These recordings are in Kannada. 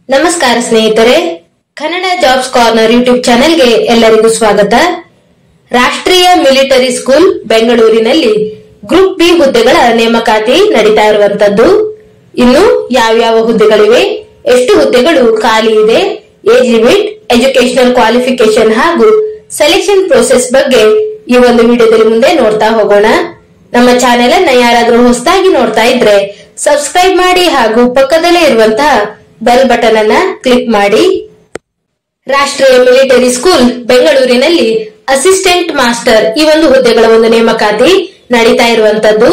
ನಮಸ್ಕಾರ ಸ್ನೇಹಿತರೆ, ಕನ್ನಡ ಜಾಬ್ಸ್ ಕಾರ್ನರ್ ಯೂಟ್ಯೂಬ್ ಚಾನೆಲ್ಗೆ ಎಲ್ಲರಿಗೂ ಸ್ವಾಗತ. ರಾಷ್ಟ್ರೀಯ ಮಿಲಿಟರಿ ಸ್ಕೂಲ್ ಬೆಂಗಳೂರಿನಲ್ಲಿ ಗ್ರೂಪ್ ಬಿ ಹುದ್ದೆಗಳ ನೇಮಕಾತಿ ನಡೀತಾ ಇರುವಂತದ್ದು. ಇನ್ನು ಯಾವ್ಯಾವ ಹುದ್ದೆಗಳಿವೆ, ಎಷ್ಟು ಹುದ್ದೆಗಳು ಖಾಲಿ ಇದೆ, ಏಜ್ ಲಿಮಿಟ್, ಎಜುಕೇಶನಲ್ ಕ್ವಾಲಿಫಿಕೇಶನ್ ಹಾಗೂ ಸೆಲೆಕ್ಷನ್ ಪ್ರೋಸೆಸ್ ಬಗ್ಗೆ ಈ ಒಂದು ವಿಡಿಯೋದಲ್ಲಿ ಮುಂದೆ ನೋಡ್ತಾ ಹೋಗೋಣ. ನಮ್ಮ ಚಾನೆಲ್ ಅನ್ನ ಯಾರಾದ್ರೂ ಹೊಸದಾಗಿ ನೋಡ್ತಾ ಇದ್ರೆ ಸಬ್ಸ್ಕ್ರೈಬ್ ಮಾಡಿ ಹಾಗೂ ಪಕ್ಕದಲ್ಲೇ ಇರುವಂತಹ ಬೆಲ್ ಬಟನ್ ಅನ್ನ ಕ್ಲಿಕ್ ಮಾಡಿ. ರಾಷ್ಟ್ರೀಯ ಮಿಲಿಟರಿ ಸ್ಕೂಲ್ ಬೆಂಗಳೂರಿನಲ್ಲಿ ಅಸಿಸ್ಟೆಂಟ್ ಮಾಸ್ಟರ್ ಈ ಒಂದು ಹುದ್ದೆಗಳ ಒಂದು ನೇಮಕಾತಿ ನಡೀತಾ ಇರುವಂತದ್ದು.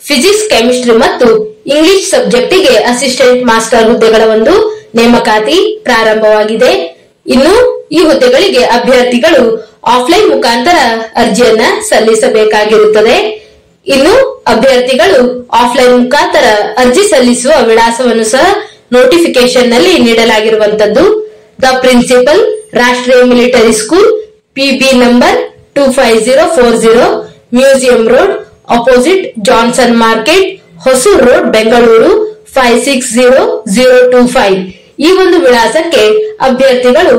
ಫಿಸಿಕ್ಸ್, ಕೆಮಿಸ್ಟ್ರಿ ಮತ್ತು ಇಂಗ್ಲಿಷ್ ಸಬ್ಜೆಕ್ಟ್ ಗೆ ಅಸಿಸ್ಟೆಂಟ್ ಮಾಸ್ಟರ್ ಹುದ್ದೆಗಳ ಒಂದು ನೇಮಕಾತಿ ಪ್ರಾರಂಭವಾಗಿದೆ. ಇನ್ನು ಈ ಹುದ್ದೆಗಳಿಗೆ ಅಭ್ಯರ್ಥಿಗಳು ಆಫ್ಲೈನ್ ಮುಖಾಂತರ ಅರ್ಜಿಯನ್ನ ಸಲ್ಲಿಸಬೇಕಾಗಿರುತ್ತದೆ. ಇನ್ನು ಅಭ್ಯರ್ಥಿಗಳು ಆಫ್ಲೈನ್ ಮುಖಾಂತರ ಅರ್ಜಿ ಸಲ್ಲಿಸುವ ವಿಳಾಸವನ್ನು ಸಹ ನೋಟಿಫಿಕೇಶನ್ ನಲ್ಲಿ ನೀಡಲಾಗಿರುವಂತದ್ದು. ದ ಪ್ರಿನ್ಸಿಪಲ್, ರಾಷ್ಟ್ರೀಯ military school, PB number 25040, museum road, opposite Johnson market, Hosur road, Bengaluru 560025. ಈ ಒಂದು ವಿಳಾಸಕ್ಕೆ ಅಭ್ಯರ್ಥಿಗಳು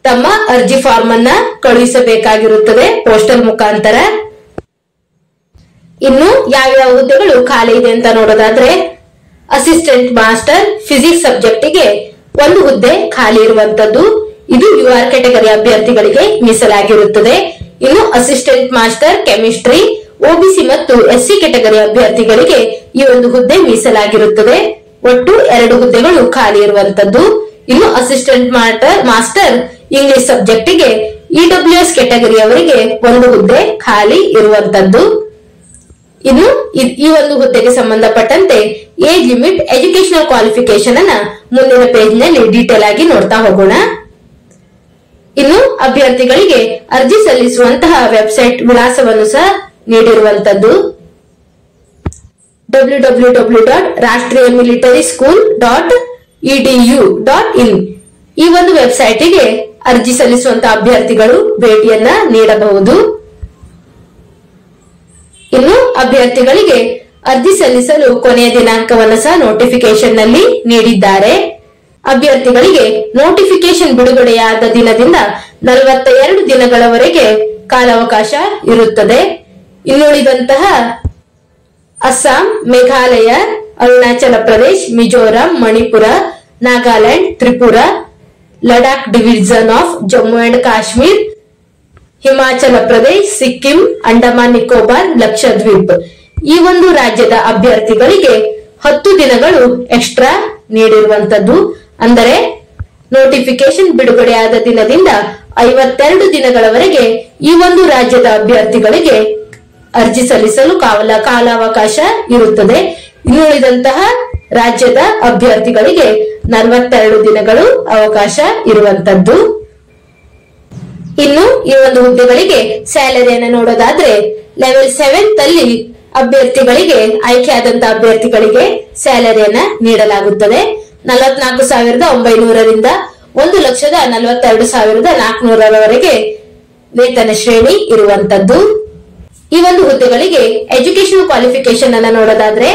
ತಮ್ಮ ಅರ್ಜಿ ಫಾರ್ಮ್ ಅನ್ನ ಕಳುಹಿಸಬೇಕಾಗಿರುತ್ತದೆ ಪೋಸ್ಟಲ್ ಮುಖಾಂತರ. ಇನ್ನು ಯಾವ್ಯಾವ ಹುದ್ದೆಗಳು ಖಾಲಿ ಇದೆ ಅಂತ ನೋಡೋದಾದ್ರೆ, ಅಸಿಸ್ಟೆಂಟ್ ಮಾಸ್ಟರ್ ಫಿಸಿಕ್ಸ್ ಸಬ್ಜೆಕ್ಟ್ ಗೆ ಒಂದು ಹುದ್ದೆ ಖಾಲಿ ಇರುವಂತದ್ದು. ಇದು UR ಕ್ಯಾಟಗರಿ ಅಭ್ಯರ್ಥಿಗಳಿಗೆ ಮೀಸಲಾಗಿರುತ್ತದೆ. ಇನ್ನು ಅಸಿಸ್ಟೆಂಟ್ ಮಾಸ್ಟರ್ ಕೆಮಿಸ್ಟ್ರಿ OBC ಮತ್ತು SC ಕ್ಯಾಟಗರಿ ಅಭ್ಯರ್ಥಿಗಳಿಗೆ ಈ ಒಂದು ಹುದ್ದೆ ಮೀಸಲಾಗಿರುತ್ತದೆ. ಒಟ್ಟು 2 ಹುದ್ದೆಗಳು ಖಾಲಿ ಇರುವಂತದ್ದು. ಇನ್ನು ಅಸಿಸ್ಟೆಂಟ್ ಮಾಸ್ಟರ್ ಇಂಗ್ಲಿಷ್ ಸಬ್ಜೆಕ್ಟ್ ಗೆ EWS ಕ್ಯಾಟಗರಿ ಅವರಿಗೆ ಒಂದು ಹುದ್ದೆ ಖಾಲಿ ಇರುವಂತದ್ದು. ಇನ್ನು ಈ ಒಂದು ಹುದ್ದೆಗೆ ಸಂಬಂಧಪಟ್ಟಂತೆ ಏಜ್ ಲಿಮಿಟ್, ಎಜುಕೇಶನಲ್ ಕ್ವಾಲಿಫಿಕೇಶನ್ ಅನ್ನ ಮುಂದಿನ ಪೇಜ್ ನಲ್ಲಿ ಡೀಟೇಲ್ ಆಗಿ ನೋಡ್ತಾ ಹೋಗೋಣ. ಇನ್ನು ಅಭ್ಯರ್ಥಿಗಳಿಗೆ ಅರ್ಜಿ ಸಲ್ಲಿಸುವಂತಹ ವೆಬ್ಸೈಟ್ ವಿಳಾಸವನ್ನು ಸಹ ನೀಡಿರುವಂತದ್ದು. www.rashtriyamilitarischool.edu.in ಈ ಒಂದು ವೆಬ್ಸೈಟ್ಗೆ ಅರ್ಜಿ ಸಲ್ಲಿಸುವಂತಹ ಅಭ್ಯರ್ಥಿಗಳು ಭೇಟಿಯನ್ನ ನೀಡಬಹುದು. ಇನ್ನು ಅಭ್ಯರ್ಥಿಗಳಿಗೆ ಅರ್ಜಿ ಸಲ್ಲಿಸಲು ಕೊನೆಯ ದಿನಾಂಕವನ್ನು ಸಹ ನೋಟಿಫಿಕೇಶನ್ ನಲ್ಲಿ ನೀಡಿದ್ದಾರೆ. ಅಭ್ಯರ್ಥಿಗಳಿಗೆ ನೋಟಿಫಿಕೇಶನ್ ಬಿಡುಗಡೆಯಾದ ದಿನದಿಂದ 42 ದಿನಗಳವರೆಗೆ ಕಾಲಾವಕಾಶ ಇರುತ್ತದೆ. ಇನ್ನುಳಿದಂತಹ Assam, Meghalaya, Arunachal Pradesh, Mizoram, Manipur, Nagaland, Tripura, Ladakh division of Jammu and Kashmir, Himachal Pradesh, Sikkim, Andaman Nicobar, Lakshadweep ಈ ಒಂದು ರಾಜ್ಯದ ಅಭ್ಯರ್ಥಿಗಳಿಗೆ 10 ದಿನಗಳು ಎಕ್ಸ್ಟ್ರಾ ನೀಡಿರುವಂತದ್ದು. ಅಂದರೆ ನೋಟಿಫಿಕೇಶನ್ ಬಿಡುಗಡೆಯಾದ ದಿನದಿಂದ 52 ದಿನಗಳವರೆಗೆ ಈ ಒಂದು ರಾಜ್ಯದ ಅಭ್ಯರ್ಥಿಗಳಿಗೆ ಅರ್ಜಿ ಸಲ್ಲಿಸಲು ಕಾಲಾವಕಾಶ ಇರುತ್ತದೆ. ಇನ್ನುಳಿದಂತಹ ರಾಜ್ಯದ ಅಭ್ಯರ್ಥಿಗಳಿಗೆ 42 ದಿನಗಳು ಅವಕಾಶ ಇರುವಂತದ್ದು. ಇನ್ನು ಈ ಒಂದು ಹುದ್ದೆಗಳಿಗೆ ಸ್ಯಾಲರಿಯನ್ನು ನೋಡೋದಾದ್ರೆ, ಲೆವೆಲ್ 7 ಅಲ್ಲಿ ಅಭ್ಯರ್ಥಿಗಳಿಗೆ ಆಯ್ಕೆಯಾದಂತಹ ಅಭ್ಯರ್ಥಿಗಳಿಗೆ ಸ್ಯಾಲರಿಯನ್ನ ನೀಡಲಾಗುತ್ತದೆ. 44,900ರಿಂದ 1,42,400ರವರೆಗೆ ವೇತನ ಶ್ರೇಣಿ ಇರುವಂತದ್ದು. ಈ ಒಂದು ಹುದ್ದೆಗಳಿಗೆ ಎಜುಕೇಶನ್ ಕ್ವಾಲಿಫಿಕೇಶನ್ ಅನ್ನ ನೋಡೋದಾದ್ರೆ,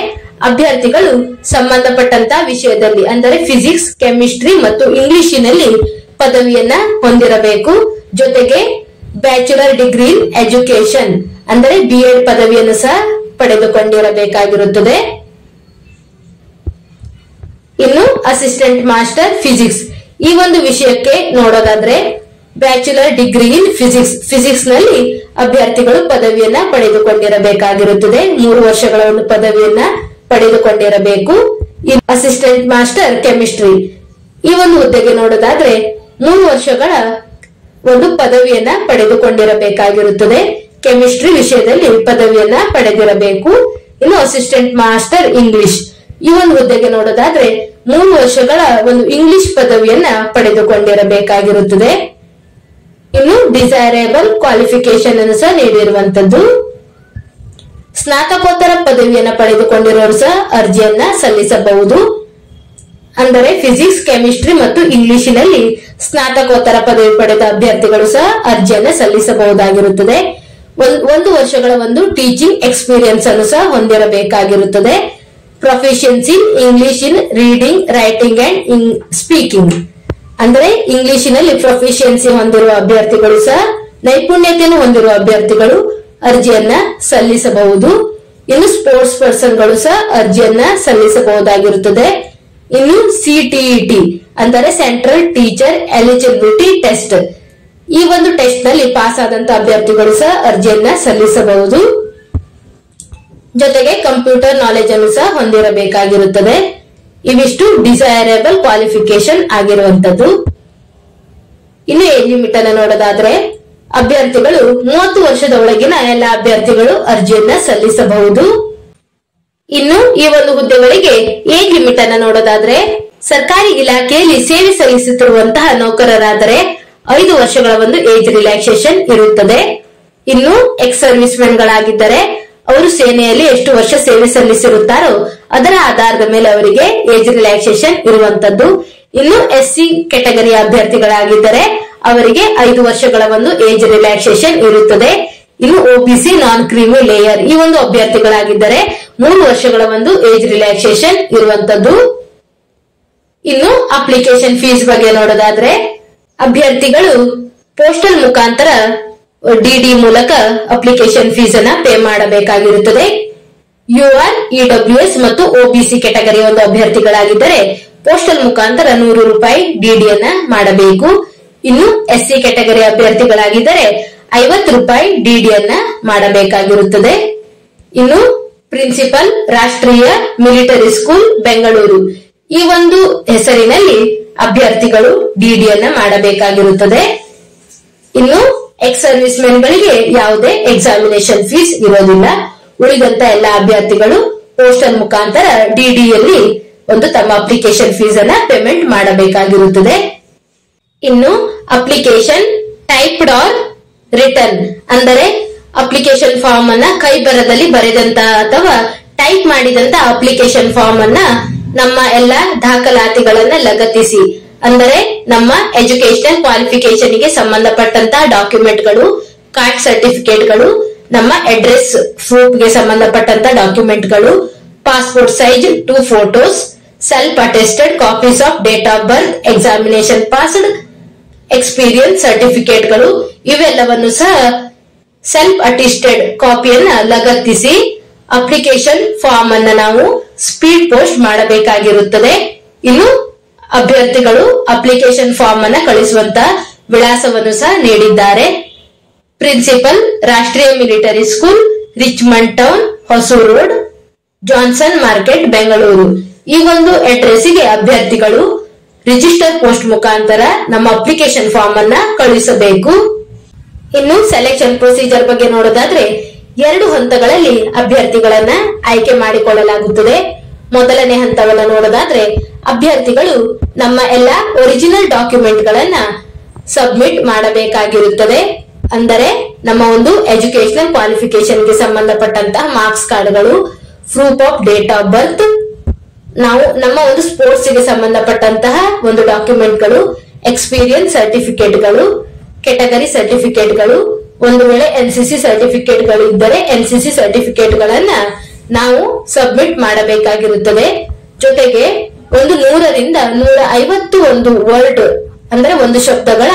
ಅಭ್ಯರ್ಥಿಗಳು ಸಂಬಂಧಪಟ್ಟಂತಹ ವಿಷಯದಲ್ಲಿ ಅಂದರೆ ಫಿಸಿಕ್ಸ್, ಕೆಮಿಸ್ಟ್ರಿ ಮತ್ತು ಇಂಗ್ಲಿಷಿನಲ್ಲಿ ಪದವಿಯನ್ನ ಹೊಂದಿರಬೇಕು. ಜೊತೆಗೆ ಬ್ಯಾಚುಲರ್ ಡಿಗ್ರಿ ಇನ್ ಎಜುಕೇಶನ್ ಅಂದರೆ BEd ಪದವಿಯನ್ನು ಸಹ ಪಡೆದುಕೊಂಡಿರಬೇಕಾಗಿರುತ್ತದೆ. ಇನ್ನು ಅಸಿಸ್ಟೆಂಟ್ ಮಾಸ್ಟರ್ ಫಿಸಿಕ್ಸ್ ಈ ಒಂದು ವಿಷಯಕ್ಕೆ ನೋಡೋದಾದ್ರೆ, ಬ್ಯಾಚುಲರ್ ಡಿಗ್ರಿ ಇನ್ ಫಿಸಿಕ್ಸ್ ನಲ್ಲಿ ಅಭ್ಯರ್ಥಿಗಳು ಪದವಿಯನ್ನ ಪಡೆದುಕೊಂಡಿರಬೇಕಾಗಿರುತ್ತದೆ. 3 ವರ್ಷಗಳ ಒಂದು ಪದವಿಯನ್ನ ಪಡೆದುಕೊಂಡಿರಬೇಕು. ಅಸಿಸ್ಟೆಂಟ್ ಮಾಸ್ಟರ್ ಕೆಮಿಸ್ಟ್ರಿ ಈ ಒಂದು ಹುದ್ದೆಗೆ ನೋಡೋದಾದ್ರೆ 3 ವರ್ಷಗಳ ಒಂದು ಪದವಿಯನ್ನ ಪಡೆದುಕೊಂಡಿರಬೇಕಾಗಿರುತ್ತದೆ. ಕೆಮಿಸ್ಟ್ರಿ ವಿಷಯದಲ್ಲಿ ಪದವಿಯನ್ನ ಪಡೆದಿರಬೇಕು. ಇನ್ನು ಅಸಿಸ್ಟೆಂಟ್ ಮಾಸ್ಟರ್ ಇಂಗ್ಲಿಷ್ ಈ ಒಂದು ಹುದ್ದೆಗೆ ನೋಡೋದಾದ್ರೆ 3 ವರ್ಷಗಳ ಒಂದು ಇಂಗ್ಲಿಷ್ ಪದವಿಯನ್ನ ಪಡೆದುಕೊಂಡಿರಬೇಕಾಗಿರುತ್ತದೆ. ಇನ್ನು ಡಿಸೈರೇಬಲ್ ಕ್ವಾಲಿಫಿಕೇಶನ್ ಅನ್ನು ಸಹ ನೀಡಿರುವಂತದ್ದು. ಸ್ನಾತಕೋತ್ತರ ಪದವಿಯನ್ನ ಪಡೆದುಕೊಂಡಿರೋರು ಸಹ ಅರ್ಜಿಯನ್ನ ಸಲ್ಲಿಸಬಹುದು. ಅಂದರೆ ಫಿಸಿಕ್ಸ್, ಕೆಮಿಸ್ಟ್ರಿ ಮತ್ತು ಇಂಗ್ಲಿಷಿನಲ್ಲಿ ಸ್ನಾತಕೋತ್ತರ ಪದವಿ ಪಡೆದ ಅಭ್ಯರ್ಥಿಗಳು ಸಹ ಅರ್ಜಿಯನ್ನ ಸಲ್ಲಿಸಬಹುದಾಗಿರುತ್ತದೆ. 1 ವರ್ಷಗಳ ಒಂದು ಟೀಚಿಂಗ್ ಎಕ್ಸ್ಪೀರಿಯನ್ಸ್ ಅನ್ನು ಸಹ ಹೊಂದಿರಬೇಕಾಗಿರುತ್ತದೆ. Proficiency in English in reading, writing and speaking. ಅಂದ್ರೆ ಇಂಗ್ಲಿಷಿನಲ್ಲಿ ಪ್ರೊಫಿಷಿಯನ್ಸಿ ಹೊಂದಿರುವ ಅಭ್ಯರ್ಥಿಗಳು ಸಹ ನೈಪುಣ್ಯತೆಯನ್ನು ಹೊಂದಿರುವ ಅಭ್ಯರ್ಥಿಗಳು ಅರ್ಜಿಯನ್ನ ಸಲ್ಲಿಸಬಹುದು. ಇನ್ನು ಸ್ಪೋರ್ಟ್ಸ್ ಪರ್ಸನ್ಗಳು ಸಹ ಅರ್ಜಿಯನ್ನ ಸಲ್ಲಿಸಬಹುದಾಗಿರುತ್ತದೆ. ಇನ್ನು ಸಿಟಿಇಟಿ ಅಂದರೆ ಸೆಂಟ್ರಲ್ ಟೀಚರ್ ಎಲಿಜಿಬಿಲಿಟಿ ಟೆಸ್ಟ್, ಈ ಒಂದು ಟೆಸ್ಟ್ ನಲ್ಲಿ ಪಾಸ್ ಆದಂತ ಅಭ್ಯರ್ಥಿಗಳು ಸಹ ಅರ್ಜಿಯನ್ನ ಸಲ್ಲಿಸಬಹುದು. ಜೊತೆಗೆ ಕಂಪ್ಯೂಟರ್ ನಾಲೆಜ್ ಅನ್ನು ಸಹ ಹೊಂದಿರಬೇಕಾಗಿರುತ್ತದೆ. ಇವಿಷ್ಟು ಡಿಸೈರಬಲ್ ಕ್ವಾಲಿಫಿಕೇಶನ್ ಆಗಿರುವಂತದ್ದು. ಇನ್ನು ಏಜ್ ಲಿಮಿಟ್ ಅನ್ನು ನೋಡೋದಾದ್ರೆ ಅಭ್ಯರ್ಥಿಗಳು 30 ವರ್ಷದ ಒಳಗಿನ ಎಲ್ಲ ಅಭ್ಯರ್ಥಿಗಳು ಅರ್ಜಿಯನ್ನ ಸಲ್ಲಿಸಬಹುದು. ಇನ್ನು ಈ ಒಂದು ಹುದ್ದೆಗಳಿಗೆ ಏಜ್ ಲಿಮಿಟ್ ಅನ್ನು ನೋಡೋದಾದ್ರೆ ಸರ್ಕಾರಿ ಇಲಾಖೆಯಲ್ಲಿ ಸೇವೆ ಸಲ್ಲಿಸುತ್ತಿರುವಂತಹ ನೌಕರರಾದರೆ 5 ವರ್ಷಗಳ ಒಂದು ಏಜ್ ರಿಲ್ಯಾಕ್ಸೇಷನ್ ಇರುತ್ತದೆ. ಇನ್ನು ಎಕ್ಸ್ ಸರ್ವಿಸ್ ಮೆನ್ ಗಳಾಗಿದ್ದರೆ ಅವರು ಸೇನೆಯಲ್ಲಿ ಎಷ್ಟು ವರ್ಷ ಸೇವೆ ಸಲ್ಲಿಸಿರುತ್ತಾರೋ ಅದರ ಆಧಾರದ ಮೇಲೆ ಅವರಿಗೆ ಏಜ್ ರಿಲ್ಯಾಕ್ಸೇಷನ್ ಇರುವಂತದ್ದು. ಇನ್ನು ಎಸ್ಸಿ ಕೆಟಗರಿಯ ಅಭ್ಯರ್ಥಿಗಳಾಗಿದ್ದರೆ ಅವರಿಗೆ 5 ವರ್ಷಗಳ ಒಂದು ಏಜ್ ರಿಲ್ಯಾಕ್ಸೇಷನ್ ಇರುತ್ತದೆ. ಇನ್ನು ಒಬಿಸಿ ನಾನ್ ಕ್ರೀಮಿ ಲೇಯರ್ ಈ ಒಂದು ಅಭ್ಯರ್ಥಿಗಳಾಗಿದ್ದರೆ 3 ವರ್ಷಗಳ ಒಂದು ಏಜ್ ರಿಲ್ಯಾಕ್ಸೇಷನ್ ಇರುವಂತದ್ದು. ಇನ್ನು ಅಪ್ಲಿಕೇಶನ್ ಫೀಸ್ ಬಗ್ಗೆ ನೋಡೋದಾದ್ರೆ ಅಭ್ಯರ್ಥಿಗಳು ಪೋಸ್ಟಲ್ ಮುಖಾಂತರ ಡಿಡಿ ಮೂಲಕ ಅಪ್ಲಿಕೇಶನ್ ಫೀಸ್ ಅನ್ನ ಪೇ ಮಾಡಬೇಕಾಗಿರುತ್ತದೆ. ಯುಆರ್, ಇಡಬ್ಲ್ಯೂಎಸ್ ಮತ್ತು ಒಬಿಸಿ ಕೆಟಗರಿಯ ಒಂದು ಅಭ್ಯರ್ಥಿಗಳಾಗಿದ್ದರೆ ಪೋಸ್ಟಲ್ ಮುಖಾಂತರ 100 ರೂಪಾಯಿ ಡಿಡಿಯನ್ನ ಮಾಡಬೇಕು. ಇನ್ನು ಎಸ್ಸಿ ಕೆಟಗರಿ ಅಭ್ಯರ್ಥಿಗಳಾಗಿದ್ದರೆ 50 ರೂಪಾಯಿ ಡಿಡಿಯನ್ನ ಮಾಡಬೇಕಾಗಿರುತ್ತದೆ. ಇನ್ನು ಪ್ರಿನ್ಸಿಪಲ್ ರಾಷ್ಟ್ರೀಯ ಮಿಲಿಟರಿ ಸ್ಕೂಲ್ ಬೆಂಗಳೂರು ಈ ಒಂದು ಹೆಸರಿನಲ್ಲಿ ಅಭ್ಯರ್ಥಿಗಳು ಡಿಡಿಯನ್ನ ಮಾಡಬೇಕಾಗಿರುತ್ತದೆ. ಇನ್ನು ಎಕ್ಸ್ ಸರ್ವಿಸ್ ಮೆನ್ ಗಳಿಗೆ ಯಾವುದೇ ಎಕ್ಸಾಮಿನೇಷನ್ ಫೀಸ್ ಇರೋದಿಲ್ಲ. ಉಳಿದಂತ ಎಲ್ಲ ಅಭ್ಯರ್ಥಿಗಳು ಪೋಸ್ಟಲ್ ಮುಖಾಂತರ ಡಿಡಿಯಲ್ಲಿ ಒಂದು ತಮ್ಮ ಅಪ್ಲಿಕೇಶನ್ ಫೀಸ್ ಅನ್ನ ಪೇಮೆಂಟ್ ಮಾಡಬೇಕಾಗಿರುತ್ತದೆ. ಇನ್ನು ಅಪ್ಲಿಕೇಶನ್ ಟೈಪ್ಡ್ ಆರ್ ರಿಟರ್ನ್ ಅಂದರೆ ಅಪ್ಲಿಕೇಶನ್ ಫಾರ್ಮ್ ಅನ್ನ ಕೈ ಬರದಲ್ಲಿ ಬರೆದಂತ ಅಥವಾ ಟೈಪ್ ಮಾಡಿದಂತ ಅಪ್ಲಿಕೇಶನ್ ಫಾರ್ಮ್ ಅನ್ನ ನಮ್ಮ ಎಲ್ಲ ದಾಖಲಾತಿಗಳನ್ನ ಲಗತ್ತಿಸಿ ಅಂದರೆ ನಮ್ಮ ಎಜುಕೇಶನಲ್ ಕ್ವಾಲಿಫಿಕೇಶನ್ ಗೆ ಸಂಬಂಧಪಟ್ಟಂತಹ ಡಾಕ್ಯುಮೆಂಟ್ಗಳು, ಕಾಸ್ಟ್ ಸರ್ಟಿಫಿಕೇಟ್ಗಳು, ನಮ್ಮ ಅಡ್ರೆಸ್ ಪ್ರೂಫ್ ಗೆ ಸಂಬಂಧಪಟ್ಟಂತ ಡಾಕ್ಯುಮೆಂಟ್ಗಳು, passport size 2 photos, self attested copies of date of birth, examination passed, experience ಸರ್ಟಿಫಿಕೇಟ್ಗಳು ಇವೆಲ್ಲವನ್ನು ಸಹ ಸೆಲ್ಫ್ ಅಟೆಸ್ಟೆಡ್ ಕಾಪಿಯನ್ನ ಲಗತ್ತಿಸಿ ಅಪ್ಲಿಕೇಶನ್ ಫಾರ್ಮ್ ಅನ್ನ ನಾವು ಸ್ಪೀಡ್ ಪೋಸ್ಟ್ ಮಾಡಬೇಕಾಗಿರುತ್ತದೆ. ಇನ್ನು ಅಭ್ಯರ್ಥಿಗಳು ಅಪ್ಲಿಕೇಶನ್ ಫಾರ್ಮ್ ಅನ್ನ ಕಳಿಸುವಂತ ವಿಳಾಸವನ್ನು ಸಹ ನೀಡಿದ್ದಾರೆ. ಪ್ರಿನ್ಸಿಪಲ್ ರಾಷ್ಟ್ರೀಯ military school, Richmond town, Hosur road, Johnson market, Bengaluru ಈ ಒಂದು ಅಡ್ರೆಸ್ ಗೆ ಅಭ್ಯರ್ಥಿಗಳು ರಿಜಿಸ್ಟರ್ ಪೋಸ್ಟ್ ಮುಖಾಂತರ ನಮ್ಮ ಅಪ್ಲಿಕೇಶನ್ ಫಾರ್ಮ್ ಅನ್ನ ಕಳುಹಿಸಬೇಕು. ಇನ್ನು ಸೆಲೆಕ್ಷನ್ ಪ್ರೊಸೀಜರ್ ಬಗ್ಗೆ ನೋಡೋದಾದ್ರೆ 2 ಹಂತಗಳಲ್ಲಿ ಅಭ್ಯರ್ಥಿಗಳನ್ನ ಆಯ್ಕೆ ಮಾಡಿಕೊಳ್ಳಲಾಗುತ್ತದೆ. ಮೊದಲನೇ ಹಂತವನ್ನು ನೋಡೋದಾದ್ರೆ ಅಭ್ಯರ್ಥಿಗಳು ನಮ್ಮ ಎಲ್ಲಾ ಒರಿಜಿನಲ್ ಡಾಕ್ಯುಮೆಂಟ್ ಗಳನ್ನ ಸಬ್ಮಿಟ್ ಮಾಡಬೇಕಾಗಿರುತ್ತದೆ. ಅಂದರೆ ನಮ್ಮ ಒಂದು ಎಜುಕೇಶನಲ್ ಕ್ವಾಲಿಫಿಕೇಶನ್ ಗೆ ಸಂಬಂಧಪಟ್ಟಂತಹ ಮಾರ್ಕ್ಸ್ ಕಾರ್ಡ್ಗಳು, ಪ್ರೂಫ್ ಆಫ್ ಡೇಟ್ ಆಫ್ ಬರ್ತ್, ನಾವು ನಮ್ಮ ಒಂದು ಸ್ಪೋರ್ಟ್ಸ್ ಗೆ ಸಂಬಂಧಪಟ್ಟಂತಹ ಒಂದು ಡಾಕ್ಯುಮೆಂಟ್ಗಳು, ಎಕ್ಸ್ಪೀರಿಯನ್ಸ್ ಸರ್ಟಿಫಿಕೇಟ್ಗಳು, ಕೆಟಗರಿ ಸರ್ಟಿಫಿಕೇಟ್ಗಳು, ಒಂದು ವೇಳೆ ಎನ್ಸಿಸಿ ಸರ್ಟಿಫಿಕೇಟ್ಗಳು ಇದ್ದರೆ ಎನ್ಸಿಸಿ ಸರ್ಟಿಫಿಕೇಟ್ಗಳನ್ನ ನಾವು ಸಬ್ಮಿಟ್ ಮಾಡಬೇಕಾಗಿರುತ್ತದೆ. ಜೊತೆಗೆ ಒಂದು 100 ರಿಂದ 150 ಒಂದು ವರ್ಡ್ ಅಂದ್ರೆ ಒಂದು ಶಬ್ದಗಳ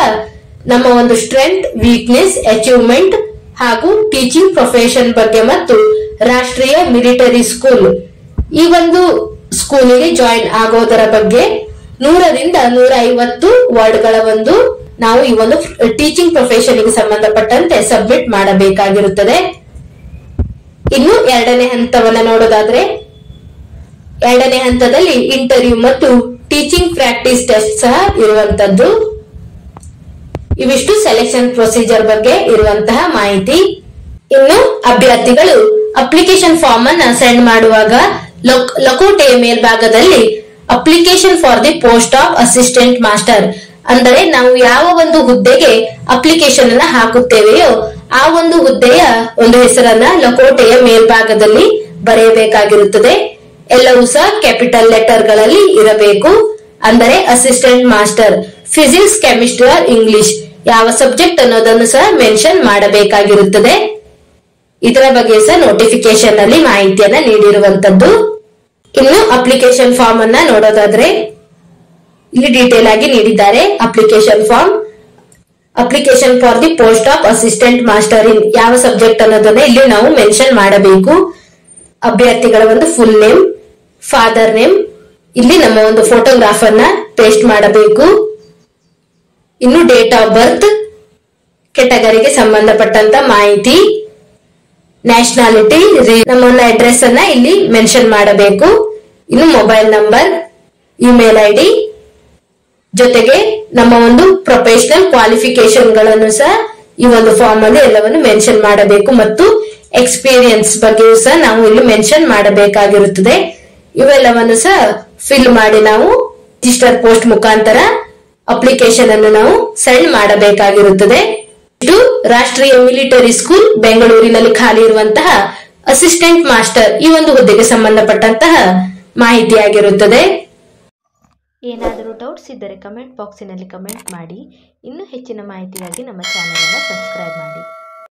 ನಮ್ಮ ಒಂದು ಸ್ಟ್ರೆಂತ್, ವೀಕ್ನೆಸ್, ಅಚೀವ್ಮೆಂಟ್ ಹಾಗೂ ಟೀಚಿಂಗ್ ಪ್ರೊಫೆಷನ್ ಬಗ್ಗೆ ಮತ್ತು ರಾಷ್ಟ್ರೀಯ ಮಿಲಿಟರಿ ಸ್ಕೂಲ್ ಈ ಒಂದು ಸ್ಕೂಲಿಗೆ ಜಾಯಿನ್ ಆಗೋದರ ಬಗ್ಗೆ 100 ರಿಂದ 150 ವರ್ಡ್ಗಳ ಒಂದು ನಾವು ಈ ಒಂದು ಟೀಚಿಂಗ್ ಪ್ರೊಫೆಷನ್ ಗೆ ಸಂಬಂಧಪಟ್ಟಂತೆ ಸಬ್ಮಿಟ್ ಮಾಡಬೇಕಾಗಿರುತ್ತದೆ. ಇನ್ನು 2ನೇ ಹಂತವನ್ನ ನೋಡೋದಾದ್ರೆ 2ನೇ ಹಂತದಲ್ಲಿ ಇಂಟರ್ವ್ಯೂ ಮತ್ತು ಟೀಚಿಂಗ್ ಪ್ರಾಕ್ಟೀಸ್ ಟೆಸ್ಟ್ ಸಹ ಇರುವಂತದ್ದು. ಇವಿಷ್ಟು ಸೆಲೆಕ್ಷನ್ ಪ್ರೊಸೀಜರ್ ಬಗ್ಗೆ ಇರುವಂತಹ ಮಾಹಿತಿ. ಇನ್ನು ಅಭ್ಯರ್ಥಿಗಳು ಅಪ್ಲಿಕೇಶನ್ ಫಾರ್ಮ್ ಅನ್ನ ಸೆಂಡ್ ಮಾಡುವಾಗ ಲಕೋಟೆಯ ಮೇಲ್ಭಾಗದಲ್ಲಿ application for the post of assistant master ಅಂದರೆ ನಾವು ಯಾವ ಒಂದು ಹುದ್ದೆಗೆ ಅಪ್ಲಿಕೇಶನ್ ಅನ್ನ ಹಾಕುತ್ತೇವೆಯೋ ಆ ಒಂದು ಹುದ್ದೆಯ ಒಂದು ಹೆಸರನ್ನ ಲಕೋಟೆಯ ಮೇಲ್ಭಾಗದಲ್ಲಿ ಬರೆಯಬೇಕಾಗಿರುತ್ತದೆ. ಎಲ್ಲವೂ ಸಹ ಕ್ಯಾಪಿಟಲ್ ಲೆಟರ್ ಗಳಲ್ಲಿ ಇರಬೇಕು. ಅಂದರೆ assistant master physics, chemistry or English ಯಾವ ಸಬ್ಜೆಕ್ಟ್ ಅನ್ನೋದನ್ನು ಸಹ ಮೆನ್ಷನ್ ಮಾಡಬೇಕಾಗಿರುತ್ತದೆ. ಇದರ ಬಗ್ಗೆ ಸಹ ನೋಟಿಫಿಕೇಶನ್ ನಲ್ಲಿ ಮಾಹಿತಿಯನ್ನ ನೀಡಿರುವಂತದ್ದು. ಇನ್ನು ಅಪ್ಲಿಕೇಶನ್ ಫಾರ್ಮ್ ಅನ್ನ ನೋಡೋದಾದ್ರೆ ಇಲ್ಲಿ ಡೀಟೇಲ್ ಆಗಿ ನೀಡಿದ್ದಾರೆ. Application form, application for the post of assistant master in ಯಾವ ಸಬ್ಜೆಕ್ಟ್ ಅನ್ನೋದನ್ನ ಇಲ್ಲಿ ನಾವು ಮೆನ್ಷನ್ ಮಾಡಬೇಕು. ಅಭ್ಯರ್ಥಿಗಳ ಒಂದು ಫುಲ್ ನೇಮ್, ಫಾದರ್ ನೇಮ್, ಇಲ್ಲಿ ನಮ್ಮ ಒಂದು ಫೋಟೋಗ್ರಾಫ್ ಅನ್ನ ಪೇಸ್ಟ್ ಮಾಡಬೇಕು. ಇನ್ನು ಡೇಟ್ ಆಫ್ ಬರ್ತ್, ಕೆಟಗರಿಗೆ ಸಂಬಂಧಪಟ್ಟಂತ ಮಾಹಿತಿ, ನ್ಯಾಷನಾಲಿಟಿ, ನಮ್ಮ ಅಡ್ರೆಸ್ ಅನ್ನ ಇಲ್ಲಿ ಮೆನ್ಷನ್ ಮಾಡಬೇಕು. ಇನ್ನು ಮೊಬೈಲ್ ನಂಬರ್, ಇಮೇಲ್ ಐಡಿ ಜೊತೆಗೆ ನಮ್ಮ ಒಂದು ಪ್ರೊಫೆಷನಲ್ ಕ್ವಾಲಿಫಿಕೇಶನ್ ಗಳನ್ನು ಸಹ ಈ ಒಂದು ಫಾರ್ಮ್ ಅಲ್ಲಿ ಎಲ್ಲವನ್ನು ಮೆನ್ಷನ್ ಮಾಡಬೇಕು ಮತ್ತು ಎಕ್ಸ್ಪೀರಿಯನ್ಸ್ ಬಗ್ಗೆಯೂ ಸಹ ನಾವು ಇಲ್ಲಿ ಮೆನ್ಷನ್ ಮಾಡಬೇಕಾಗಿರುತ್ತದೆ. ಇವೆಲ್ಲವನ್ನು ಸಹ ಫಿಲ್ ಮಾಡಿ ನಾವು ರಿಜಿಸ್ಟರ್ ಪೋಸ್ಟ್ ಮುಖಾಂತರ ಅಪ್ಲಿಕೇಶನ್ ಅನ್ನು ನಾವು ಸೆಂಡ್ ಮಾಡಬೇಕಾಗಿರುತ್ತದೆ. ಇದು ರಾಷ್ಟ್ರೀಯ ಮಿಲಿಟರಿ ಸ್ಕೂಲ್ ಬೆಂಗಳೂರಿನಲ್ಲಿ ಖಾಲಿ ಇರುವಂತಹ ಅಸಿಸ್ಟೆಂಟ್ ಮಾಸ್ಟರ್ ಈ ಒಂದು ಹುದ್ದೆಗೆ ಸಂಬಂಧಪಟ್ಟಂತಹ ಮಾಹಿತಿಯಾಗಿರುತ್ತದೆ. ಏನಾದರೂ ಡೌಟ್ಸ್ ಇದ್ದರೆ ಕಮೆಂಟ್ ಬಾಕ್ಸಿನಲ್ಲಿ ಕಮೆಂಟ್ ಮಾಡಿ. ಇನ್ನೂ ಹೆಚ್ಚಿನ ಮಾಹಿತಿಗಾಗಿ ನಮ್ಮ ಚಾನೆಲ್ ಅನ್ನು ಸಬ್ಸ್ಕ್ರೈಬ್ ಮಾಡಿ.